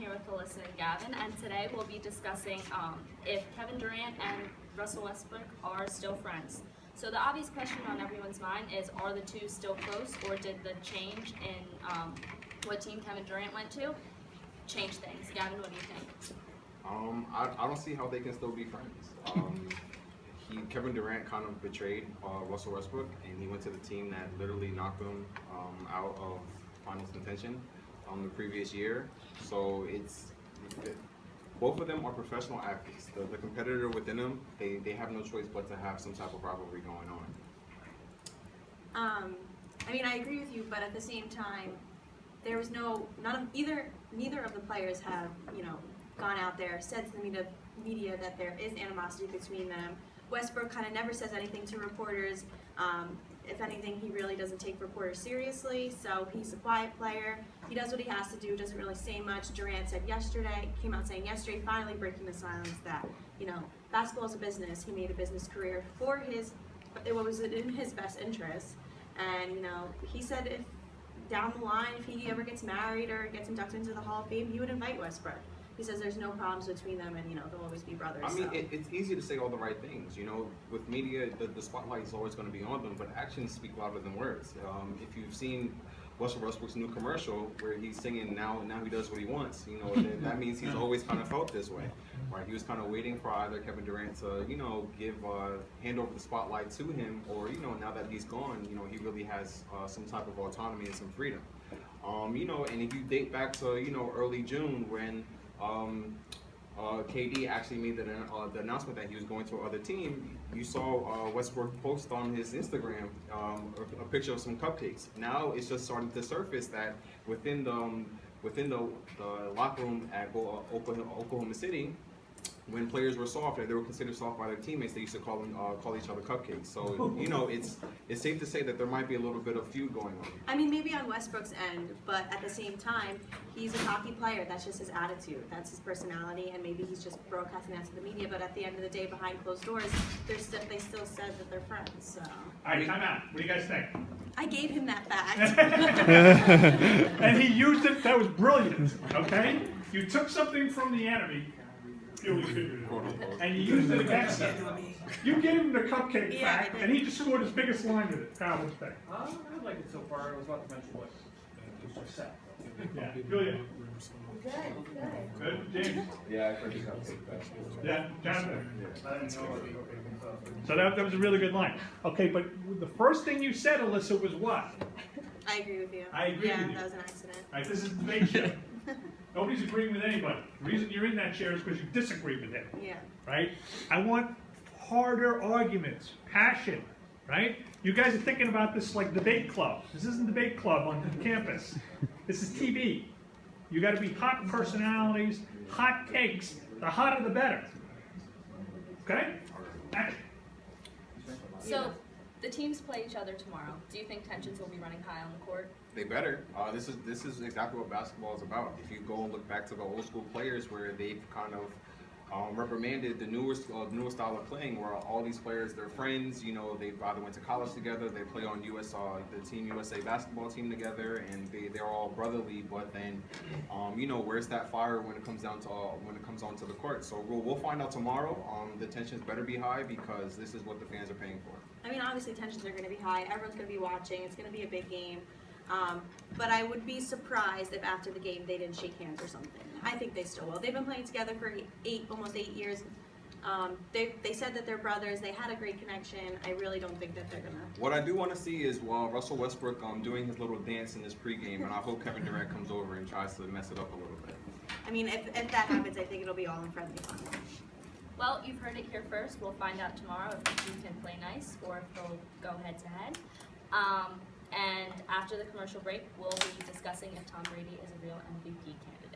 here with Alyssa and Gavin, and today we'll be discussing if Kevin Durant and Russell Westbrook are still friends. So the obvious question on everyone's mind is, are the two still close, or did the change in what team Kevin Durant went to change things? Gavin, what do you think? I don't see how they can still be friends. Kevin Durant kind of betrayed Russell Westbrook, and he went to the team that literally knocked him out of finals contention the previous year. So both of them are professional athletes. The competitor within them, they have no choice but to have some type of rivalry going on. I mean, I agree with you, but at the same time, there was neither of the players have, gone out there, said to the media that there is animosity between them. Westbrook kind of never says anything to reporters. If anything, he really doesn't take reporters seriously, so he's a quiet player. He does what he has to do, doesn't really say much. Durant came out saying yesterday, finally breaking the silence, that, basketball is a business. He made a business career for what was in his best interest. And, he said if down the line, if he ever gets married or gets inducted into the Hall of Fame, he would invite Westbrook. He says there's no problems between them, and they'll always be brothers. I mean, it's easy to say all the right things. With media, the spotlight is always going to be on them, but actions speak louder than words. If you've seen Russell Westbrook's new commercial where he's singing now he does what he wants, that means he's always kind of felt this way, right? He was kind of waiting for either Kevin Durant to hand over the spotlight to him, or now that he's gone, he really has some type of autonomy and some freedom. And if you date back to early June when KD actually made the announcement that he was going to another team, you saw Westbrook post on his Instagram a picture of some cupcakes. Now it's just starting to surface that within the locker room at Oklahoma City, when players were soft and they were considered soft by their teammates, they used to call each other cupcakes. So it's safe to say that there might be a little bit of feud going on. I mean, maybe on Westbrook's end, but at the same time, he's a hockey player. That's just his attitude. That's his personality, and maybe he's just broadcasting that to the media. But at the end of the day, behind closed doors, they still said that they're friends. So. All right, time out. What do you guys think? I gave him that fact. And he used it. That was brilliant. Okay, you took something from the enemy. And you used it against him. You gave him the cupcake fact, and he just scored his biggest line with it. Kyle, what's that? I like it so far. I was about to mention what it was set. Yeah, Julia. Good. Good, James. Yeah, I heard the cupcake fact. Yeah, Jonathan. I didn't know what So that was a really good line. Okay, but the first thing you said, Alyssa, was what? I agree with you. I agree with you. Yeah, that was an accident. All right, this is the debate show. Nobody's agreeing with anybody. The reason you're in that chair is because you disagree with him. Yeah. Right? I want harder arguments, passion, right? You guys are thinking about this like debate club. This isn't debate club on campus. This is TV. You got to be hot personalities, hot takes. The hotter the better. Okay? Action. So the teams play each other tomorrow. Do you think tensions will be running high on the court? They better. This is exactly what basketball is about. If you go and look back to the old school players, where they've kind of reprimanded the newer style of playing, where all these players, they're friends. They've either went to college together, they play on the Team USA basketball team together, and they're all brotherly. But then, where's that fire when it comes onto the court? So we'll find out tomorrow. The tensions better be high, because this is what the fans are paying for. I mean, obviously tensions are going to be high. Everyone's going to be watching. It's going to be a big game. But I would be surprised if after the game they didn't shake hands or something. I think they still will. They've been playing together for almost 8 years. They said that they're brothers. They had a great connection. I really don't think that they're going to. What I do want to see is Russell Westbrook doing his little dance in this pregame, and I hope Kevin Durant comes over and tries to mess it up a little bit. I mean, if that happens, I think it'll be all in friendly fun. Well, you've heard it here first. We'll find out tomorrow if the team can play nice or if they'll go head to head. And after the commercial break, we'll be discussing if Tom Brady is a real MVP candidate.